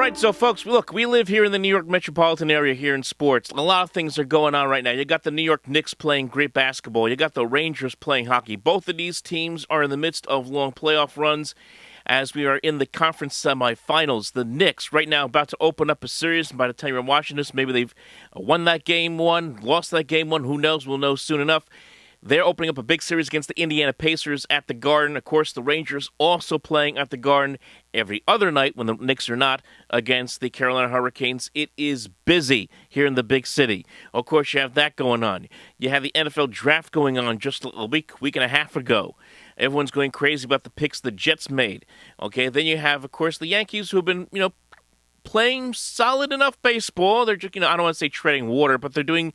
right, so folks, look, we live here in the New York metropolitan area here in sports. A lot of things are going on right now. You got the New York Knicks playing great basketball. You got the Rangers playing hockey. Both of these teams are in the midst of long playoff runs as we are in the conference semifinals. The Knicks right now about to open up a series, and by the time you're watching this, maybe they've won that game one, lost that game one, who knows? We'll know soon enough. They're opening up a big series against the Indiana Pacers at the Garden. Of course, the Rangers also playing at the Garden every other night when the Knicks are not against the Carolina Hurricanes. It is busy here in the big city. Of course, you have that going on. You have the NFL draft going on just a week and a half ago. Everyone's going crazy about the picks the Jets made. Okay, then you have, of course, the Yankees who have been, playing solid enough baseball. They're just, I don't want to say treading water, but they're doing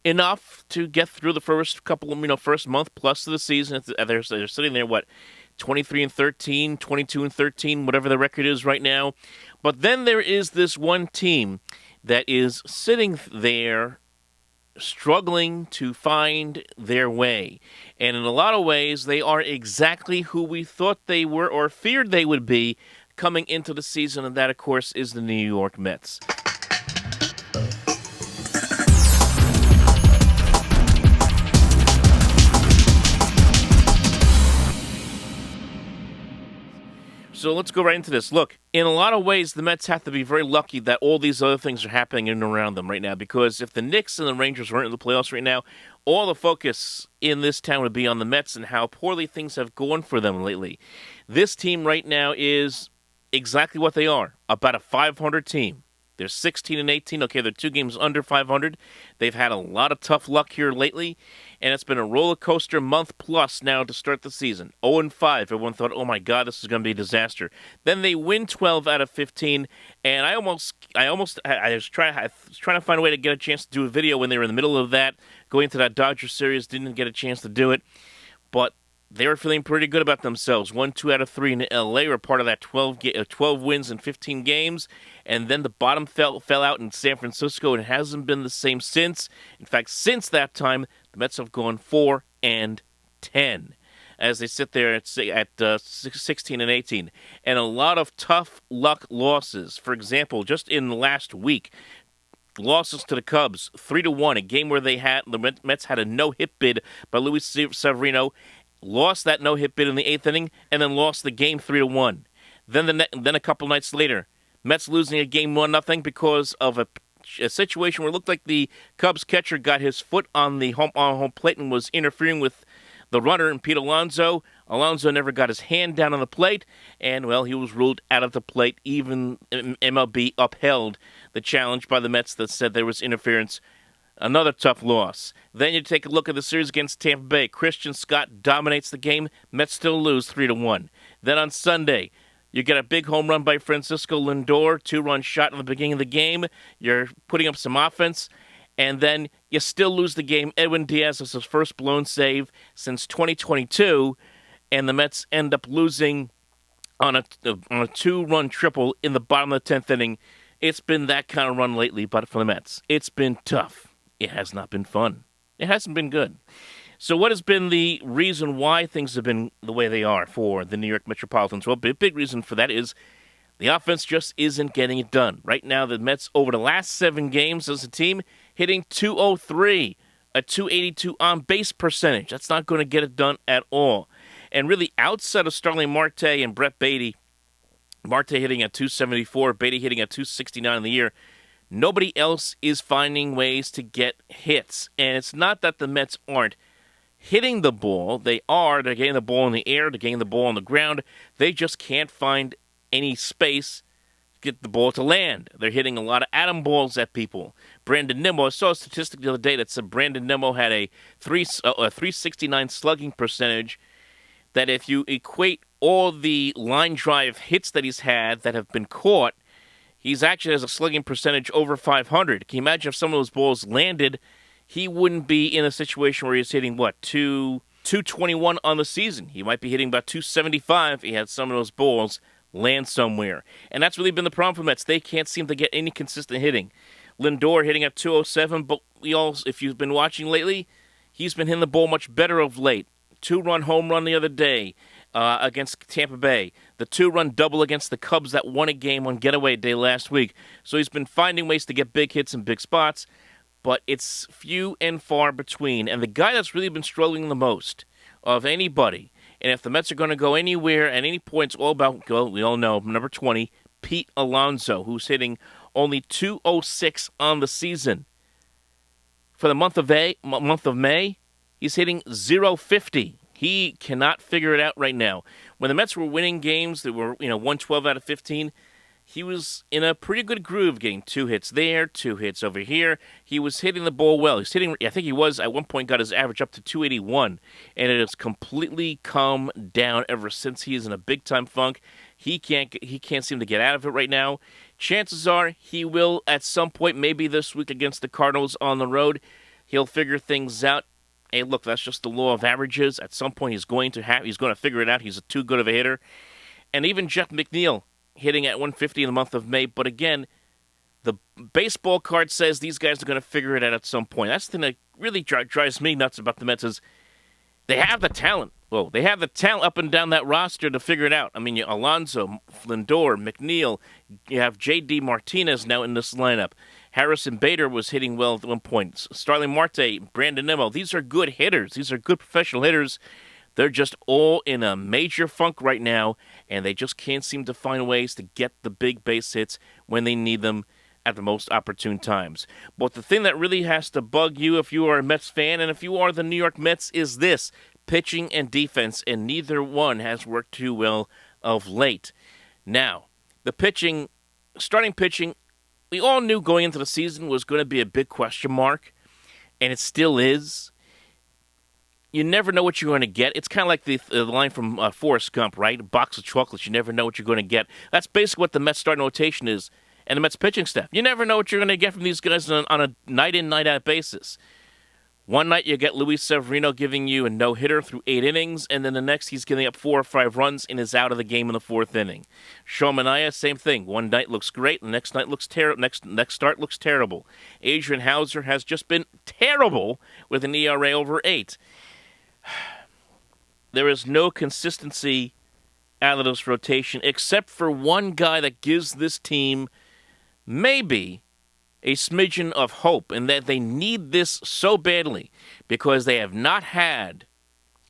enough to get through the first couple of, first month plus of the season. They're sitting there, 23-13, 22-13, whatever the record is right now. But then there is this one team that is sitting there struggling to find their way. And in a lot of ways, they are exactly who we thought they were or feared they would be coming into the season, and that, of course, is the New York Mets. So let's go right into this. Look, in a lot of ways, the Mets have to be very lucky that all these other things are happening in and around them right now, because if the Knicks and the Rangers weren't in the playoffs right now, all the focus in this town would be on the Mets and how poorly things have gone for them lately. This team right now is exactly what they are, about a 500 team. They're 16-18. Okay, they're 2 games under 500. They've had a lot of tough luck here lately, and it's been a roller coaster month plus now to start the season. 0-5. Everyone thought, oh my God, this is going to be a disaster. Then they win 12 out of 15, and I was trying to find a way to get a chance to do a video when they were in the middle of that, going to that Dodger series. Didn't get a chance to do it, but they were feeling pretty good about themselves. 1-2 out of 3 in L.A. were part of that 12 wins in 15 games. And then the bottom fell out in San Francisco. It hasn't been the same since. In fact, since that time, the Mets have gone 4-10 as they sit there at 16-18. And a lot of tough luck losses. For example, just in the last week, losses to the Cubs, 3-1, a game where the Mets had a no-hit bid by Luis Severino. Lost that no-hit bid in the 8th inning, and then lost the game 3-1. Then a couple nights later, Mets losing a game 1-0 because of a situation where it looked like the Cubs catcher got his foot on the home plate and was interfering with the runner, and Pete Alonso. Alonso never got his hand down on the plate, and, well, he was ruled out of the plate. Even MLB upheld the challenge by the Mets that said there was interference. Another tough loss. Then you take a look at the series against Tampa Bay. Christian Scott dominates the game. Mets still lose 3-1. Then on Sunday, you get a big home run by Francisco Lindor, 2-run shot in the beginning of the game. You're putting up some offense, and then you still lose the game. Edwin Diaz has his first blown save since 2022, and the Mets end up losing on a 2-run triple in the bottom of the 10th inning. It's been that kind of run lately, but for the Mets, it's been tough. It has not been fun. It hasn't been good. So what has been the reason why things have been the way they are for the New York Metropolitans? Well, big reason for that is the offense just isn't getting it done. Right now, the Mets, over the last 7 games as a team, hitting .203, a .282 on-base percentage. That's not going to get it done at all. And really, outside of Starling Marte and Brett Beatty, Marte hitting at .274, Beatty hitting at .269 in the year, nobody else is finding ways to get hits. And it's not that the Mets aren't hitting the ball. They're getting the ball in the air, they're getting the ball on the ground. They just can't find any space to get the ball to land. They're hitting a lot of atom balls at people. Brandon Nimmo, I saw a statistic the other day that said Brandon Nimmo had a 369 slugging percentage, that if you equate all the line drive hits that he's had that have been caught, he's actually has a slugging percentage over 500. Can you imagine if some of those balls landed? He wouldn't be in a situation where he's hitting, 221 on the season. He might be hitting about 275 if he had some of those balls land somewhere. And that's really been the problem for the Mets. They can't seem to get any consistent hitting. Lindor hitting at 207, but if you've been watching lately, he's been hitting the ball much better of late. 2-run home run the other day. against Tampa Bay, the 2-run double against the Cubs that won a game on getaway day last week. So he's been finding ways to get big hits in big spots, but it's few and far between. And the guy that's really been struggling the most of anybody, and if the Mets are going to go anywhere at any point, it's all about, we all know, number 20, Pete Alonso, who's hitting only .206 on the season. For the month of May, he's hitting .050. He cannot figure it out right now. When the Mets were winning games that were 112 out of 15, he was in a pretty good groove, getting 2 hits there, 2 hits over here. He was hitting the ball well. He's hitting. I think he was at one point got his average up to 281, and it has completely come down ever since. He is in a big time funk. He can't seem to get out of it right now. Chances are he will at some point, maybe this week against the Cardinals on the road. He'll figure things out. Hey, look, that's just the law of averages. At some point, he's going to figure it out. He's too good of a hitter. And even Jeff McNeil hitting at 150 in the month of May. But again, the baseball card says these guys are going to figure it out at some point. That's the thing that really drives me nuts about the Mets is they have the talent. Well, they have the talent up and down that roster to figure it out. I mean, Alonso, Lindor, McNeil, you have J.D. Martinez now in this lineup. Harrison Bader was hitting well at one point. Starling Marte, Brandon Nimmo, these are good hitters. These are good professional hitters. They're just all in a major funk right now, and they just can't seem to find ways to get the big base hits when they need them at the most opportune times. But the thing that really has to bug you if you are a Mets fan, and if you are the New York Mets, is this: pitching and defense, and neither one has worked too well of late. Now, the pitching, starting pitching, we all knew going into the season was going to be a big question mark, and it still is. You never know what you're going to get. It's kind of like the line from Forrest Gump, right? A box of chocolates, you never know what you're going to get. That's basically what the Mets starting rotation is, and the Mets pitching staff. You never know what you're going to get from these guys on a night-in, night-out basis. One night you get Luis Severino giving you a no-hitter through 8 innings, and then the next he's giving up 4 or 5 runs and is out of the game in the 4th inning. Sean Manaea, same thing. One night looks great, the next night looks terrible. Next start looks terrible. Adrian Hauser has just been terrible with an ERA over 8. There is no consistency out of this rotation except for one guy that gives this team maybe a smidgen of hope, and that they need this so badly because they have not had,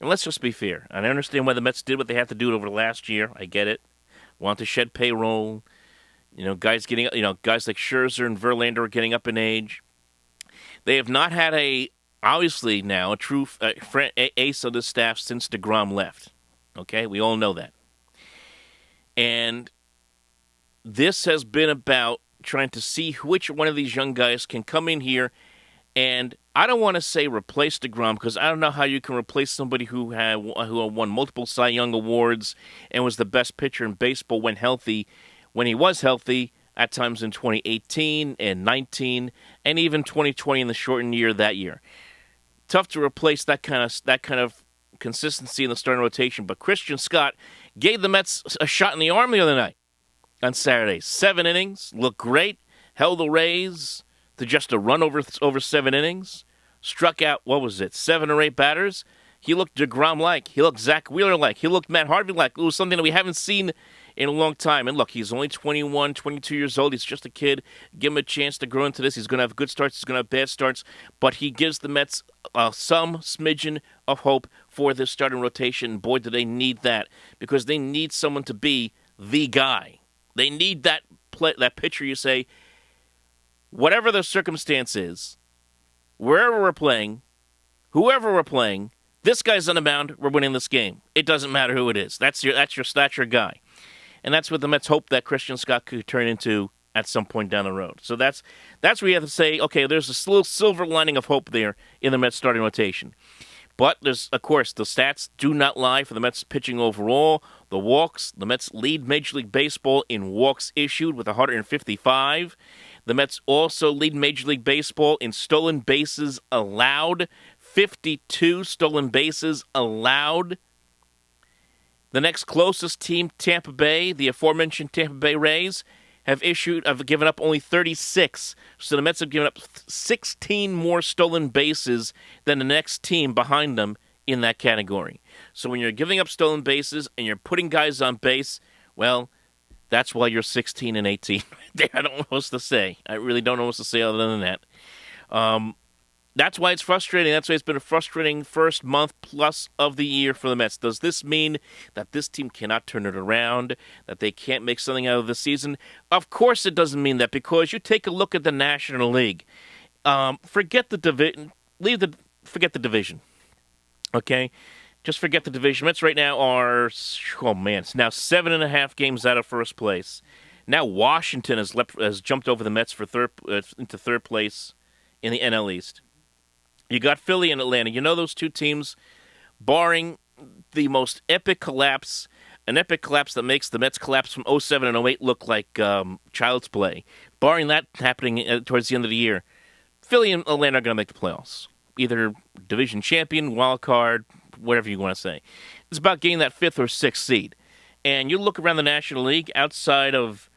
and let's just be fair, I understand why the Mets did what they had to do over the last year. I get it. Want to shed payroll. Guys like Scherzer and Verlander are getting up in age. They have not had obviously now, a true ace of the staff since DeGrom left. Okay? We all know that. And this has been about trying to see which one of these young guys can come in here, and I don't want to say replace DeGrom because I don't know how you can replace somebody who won multiple Cy Young awards and was the best pitcher in baseball when he was healthy at times in 2018 and 19 and even 2020 in the shortened year that year. Tough to replace that kind of consistency in the starting rotation, but Christian Scott gave the Mets a shot in the arm the other night. On Saturday, 7 innings, looked great, held the Rays to just a run over 7 innings, struck out, 7 or 8 batters. He looked DeGrom-like, he looked Zach Wheeler-like, he looked Matt Harvey-like. It was something that we haven't seen in a long time. And look, he's only 21, 22 years old. He's just a kid. Give him a chance to grow into this. He's going to have good starts, he's going to have bad starts, but he gives the Mets some smidgen of hope for this starting rotation. Boy, do they need that, because they need someone to be the guy. They need that pitcher you say, whatever the circumstance is, wherever we're playing, whoever we're playing, this guy's on the mound, we're winning this game. It doesn't matter who it is. That's your guy. And that's what the Mets hope that Christian Scott could turn into at some point down the road. So that's where you have to say, okay, there's a little silver lining of hope there in the Mets starting rotation. But there's, of course, the stats do not lie for the Mets pitching overall. The walks, the Mets lead Major League Baseball in walks issued with 155. The Mets also lead Major League Baseball in stolen bases allowed. 52 stolen bases allowed. The next closest team, Tampa Bay, the aforementioned Tampa Bay Rays, have given up only 36. So the Mets have given up 16 more stolen bases than the next team behind them in that category. So when you're giving up stolen bases and you're putting guys on base, well, that's why you're 16 and 18. I don't know what else to say. I really don't know what to say other than that. That's why it's frustrating. That's why it's been a frustrating first month plus of the year for the Mets. Does this mean that this team cannot turn it around, that they can't make something out of the season? Of course it doesn't mean that, because you take a look at the National League. Forget the division. Forget the division. Okay? Just forget the division. Mets right now are, it's now 7.5 games out of first place. Now Washington has jumped over the Mets for into third place in the NL East. You got Philly and Atlanta. You know those two teams, barring the most epic collapse, an epic collapse that makes the Mets collapse from 07 and 08 look like child's play. Barring that happening towards the end of the year, Philly and Atlanta are going to make the playoffs. Either division champion, wild card, whatever you want to say. It's about getting that 5th or 6th seed. And you look around the National League, outside of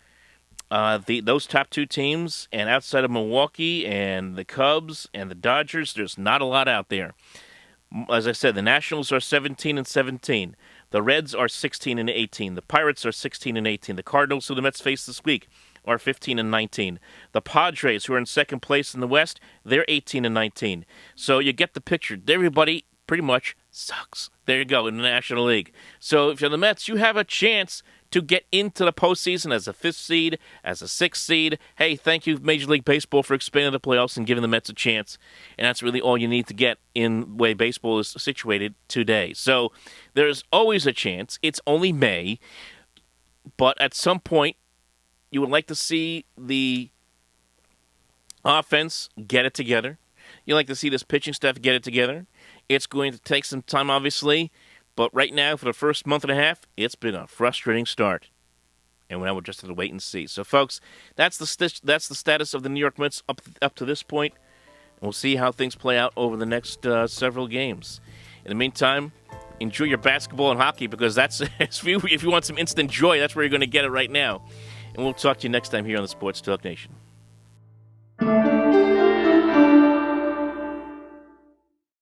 those top two teams, and outside of Milwaukee and the Cubs and the Dodgers, there's not a lot out there. As I said, the Nationals are 17 and 17. The Reds are 16 and 18. The Pirates are 16 and 18. The Cardinals, who the Mets face this week, are 15 and 19. The Padres, who are in second place in the West, they're 18 and 19. So you get the picture. Everybody pretty much sucks. There you go, in the National League. So if you're the Mets, you have a chance to get into the postseason as a 5th seed, as a 6th seed. Hey, thank you, Major League Baseball, for expanding the playoffs and giving the Mets a chance. And that's really all you need to get in the way baseball is situated today. So there's always a chance. It's only May. But at some point, you would like to see the offense get it together. You like to see this pitching staff get it together. It's going to take some time, obviously. But right now, for the first month and a half, it's been a frustrating start. And now we're just have to wait and see. So, folks, that's the status of the New York Mets up to this point. And we'll see how things play out over the next several games. In the meantime, enjoy your basketball and hockey, because that's if you want some instant joy, that's where you're going to get it right now. And we'll talk to you next time here on the Sports Talk Nation.